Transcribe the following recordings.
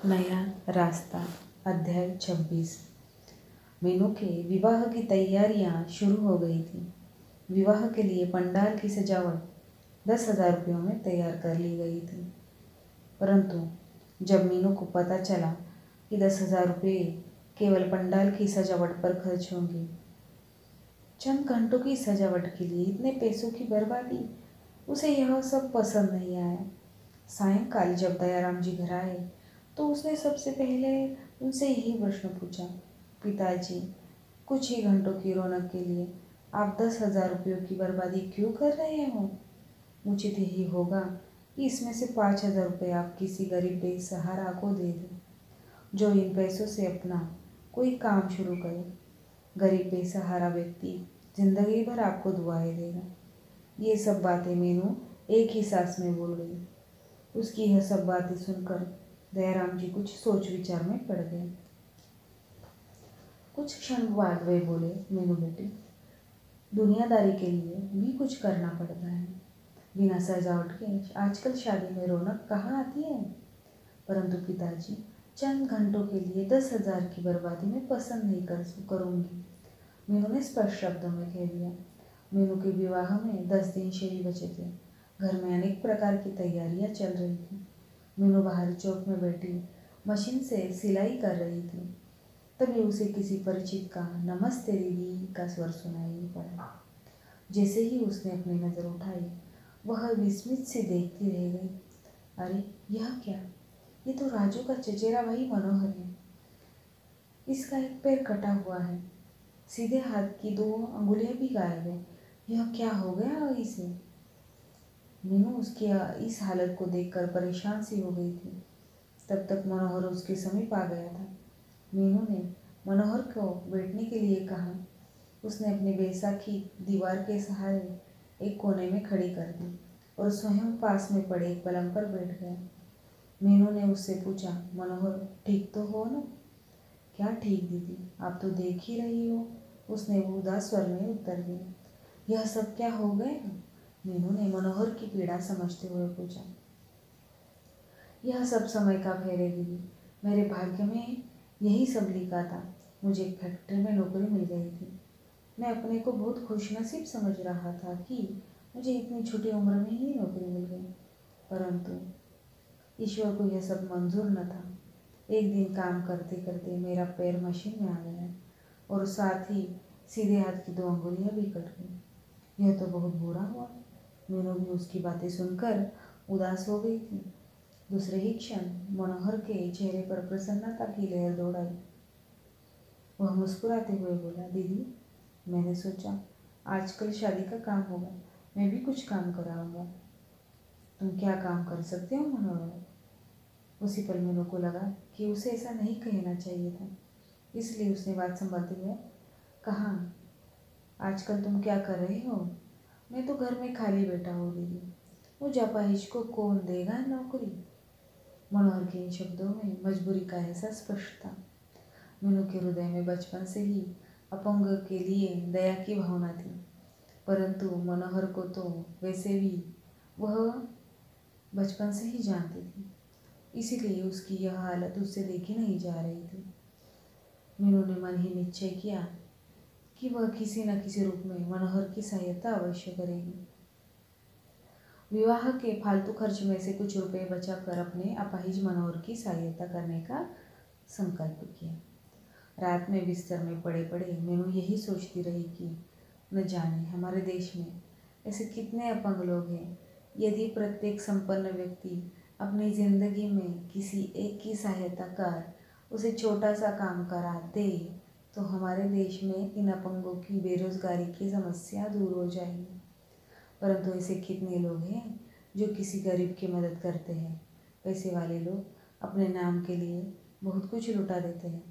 नया रास्ता। अध्याय 26। मीनू के विवाह की तैयारियां शुरू हो गई थी। विवाह के लिए पंडाल की सजावट 10,000 रुपयों में तैयार कर ली गई थी, परंतु जब मीनू को पता चला कि 10,000 रुपये केवल पंडाल की सजावट पर खर्च होंगे, चंद घंटों की सजावट के लिए इतने पैसों की बर्बादी, उसे यह सब पसंद नहीं आया। सायंकाल जब दयाराम जी घर आए तो उसने सबसे पहले उनसे यही प्रश्न पूछा, पिताजी, कुछ ही घंटों की रौनक के लिए आप 10,000 रुपयों की बर्बादी क्यों कर रहे हो? उचित यही होगा कि इसमें से 5,000 रुपये आप किसी गरीब बेसहारा को दे दें, जो इन पैसों से अपना कोई काम शुरू करे। गरीब बेसहारा व्यक्ति जिंदगी भर आपको दुआएं देगा। ये सब बातें मीनू एक ही सांस में बोल गई। उसकी यह सब बातें सुनकर दयाराम जी कुछ सोच विचार में पड़ गए। कुछ क्षण बाद वे बोले, मीनू बेटी, दुनियादारी के लिए भी कुछ करना पड़ता है। बिना सजावट के आजकल शादी में रौनक कहाँ आती है? परंतु पिताजी, चंद घंटों के लिए 10,000 की बर्बादी में पसंद नहीं करूँगी, मीनू ने स्पष्ट शब्दों में कह दिया। मीनू के विवाह में 10 दिन शेष बचे थे। घर में अनेक प्रकार की तैयारियां चल रही थी। मीनू बाहर चौक में बैठी मशीन से सिलाई कर रही थी। तभी उसे किसी परिचित का नमस्ते दीदी का स्वर सुनाई पड़ा। जैसे ही उसने अपनी नज़र उठाई, वह विस्मित से देखती रह गई। अरे यह क्या? ये तो राजू का चचेरा भाई मनोहर है। इसका एक पैर कटा हुआ है, सीधे हाथ की 2 अंगुलियां भी गायब है। यह क्या हो गया इसे? मीनू उसकी इस हालत को देखकर परेशान सी हो गई थी। तब तक मनोहर उसके समीप आ गया था। मीनू ने मनोहर को बैठने के लिए कहा। उसने अपनी बैसाखी दीवार के सहारे एक कोने में खड़ी कर दी और स्वयं पास में पड़े एक पलंग पर बैठ गया। मीनू ने उससे पूछा, मनोहर, ठीक तो हो ना? क्या ठीक दीदी, आप तो देख ही रही हो, उसने वो उदास स्वर में उत्तर दिया। यह सब क्या हो गया? मीनू ने मनोहर की पीड़ा समझते हुए पूछा। यह सब समय का फेर है दीदी, मेरे भाग्य में यही सब लिखा था। मुझे एक फैक्ट्री में नौकरी मिल गई थी। मैं अपने को बहुत खुशनसीब समझ रहा था कि मुझे इतनी छोटी उम्र में ही नौकरी मिल गई, परंतु ईश्वर को यह सब मंजूर न था। एक दिन काम करते करते मेरा पैर मशीन में आ गया और साथ ही सीधे हाथ की 2 अंगुलियां भी कट गई। यह तो बहुत बुरा हुआ। मीनू भी उसकी बातें सुनकर उदास हो गई थी। दूसरे ही क्षण मनोहर के चेहरे पर प्रसन्नता की लहर दौड़ आई। वह मुस्कुराते हुए बोला, दीदी, मैंने सोचा आजकल शादी का काम होगा, मैं भी कुछ काम कराऊंगा। तुम क्या काम कर सकते हो मनोहर? उसी पल मीनू को लगा कि उसे ऐसा नहीं कहना चाहिए था, इसलिए उसने बात संभालते हुए कहा, आजकल तुम क्या कर रहे हो? मैं तो घर में खाली बैठा हूँ दीदी, मुझे अपाहिज को कौन देगा नौकरी? मनोहर के इन शब्दों में मजबूरी का एहसास स्पष्ट था। मीनू के हृदय में बचपन से ही अपंग के लिए दया की भावना थी, परंतु मनोहर को तो वैसे भी वह बचपन से ही जानती थी, इसीलिए उसकी यह हालत उससे देखी नहीं जा रही थी। मीनू ने मन ही निश्चय किया कि वह किसी न किसी रूप में मनोहर की सहायता अवश्य करेगी। विवाह के फालतू खर्च में से कुछ रुपए बचाकर अपने अपाहिज मनोहर की सहायता करने का संकल्प किया। रात में बिस्तर में पड़े पड़े मीनू यही सोचती रही कि न जाने हमारे देश में ऐसे कितने अपंग लोग हैं। यदि प्रत्येक संपन्न व्यक्ति अपनी जिंदगी में किसी एक की सहायता कर उसे छोटा सा काम करा दे, तो हमारे देश में इन अपंगों की बेरोजगारी की समस्या दूर हो जाएगी। परंतु ऐसे कितने लोग हैं जो किसी गरीब की मदद करते हैं। पैसे वाले लोग अपने नाम के लिए बहुत कुछ लुटा देते हैं,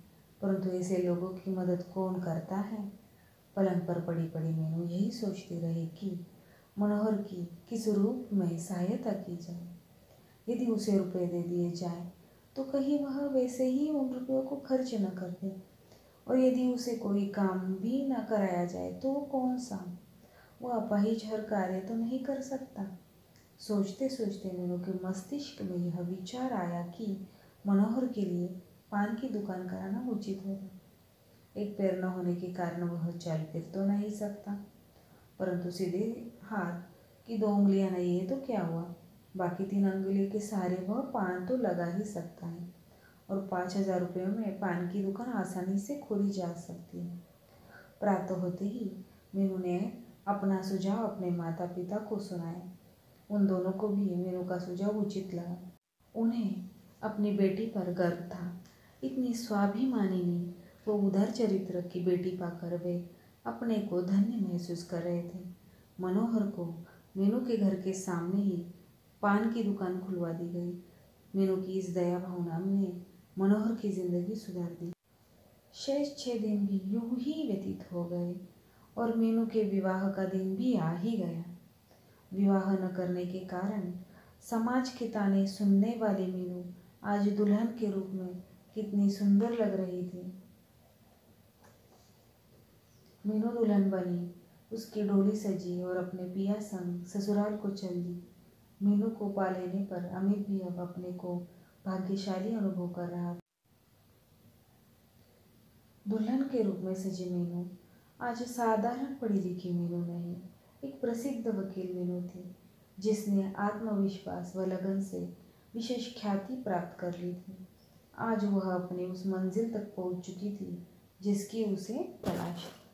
परंतु ऐसे लोगों की मदद कौन करता है? पलंग पर पड़ी पड़ी मीनू यही सोचती रही कि मनोहर की किस रूप में सहायता की जाए। यदि उसे रुपए दे दिए जाए तो कहीं वह वैसे ही उन रुपयों को खर्च न कर दे, और यदि उसे कोई काम भी न कराया जाए तो कौन सा? वह अपाहिज हर कार्य तो नहीं कर सकता। सोचते सोचते मीनू के मस्तिष्क में यह विचार आया कि मनोहर के लिए पान की दुकान कराना उचित होगा। एक पैर न होने के कारण वह चल फिर तो नहीं सकता, परंतु सीधे हाथ की 2 उंगलियां नहीं है तो क्या हुआ, बाकी 3 उंगलियों के सहारे वह पान तो लगा ही सकता है और 5,000 रुपयों में पान की दुकान आसानी से खोली जा सकती है। प्रातः होते ही मीनू ने अपना सुझाव अपने माता पिता को सुनाया। उन दोनों को भी मीनू का सुझाव उचित लगा। उन्हें अपनी बेटी पर गर्व था। इतनी स्वाभिमानिनी व उदार चरित्र की बेटी पाकर वे अपने को धन्य महसूस कर रहे थे। मनोहर को मीनू के घर के सामने ही पान की दुकान खुलवा दी गई। मीनू की इस दया भावना ने मनोहर की जिंदगी सुधार दी। शेष 6 दिन भी यूं ही व्यतीत हो गए और मीनू के विवाह का दिन भी आ ही गया। विवाह न करने के कारण समाज के ताने सुनने वाली मीनू आज दुल्हन के रूप में कितनी सुंदर लग रही थी। मीनू दुल्हन बनी, उसकी डोली सजी और अपने पिया संग ससुराल को चल दी। मीनू को पा लेने पर अमित भी अब अपने को भाग्यशाली अनुभव कर रहा था। दुल्हन के रूप में सजी मीनू आज साधारण पढ़ी लिखी मीनू नहीं, एक प्रसिद्ध वकील मीनू थी, जिसने आत्मविश्वास व लगन से विशेष ख्याति प्राप्त कर ली थी। आज वह अपनी उस मंजिल तक पहुंच चुकी थी जिसकी उसे तलाश थी।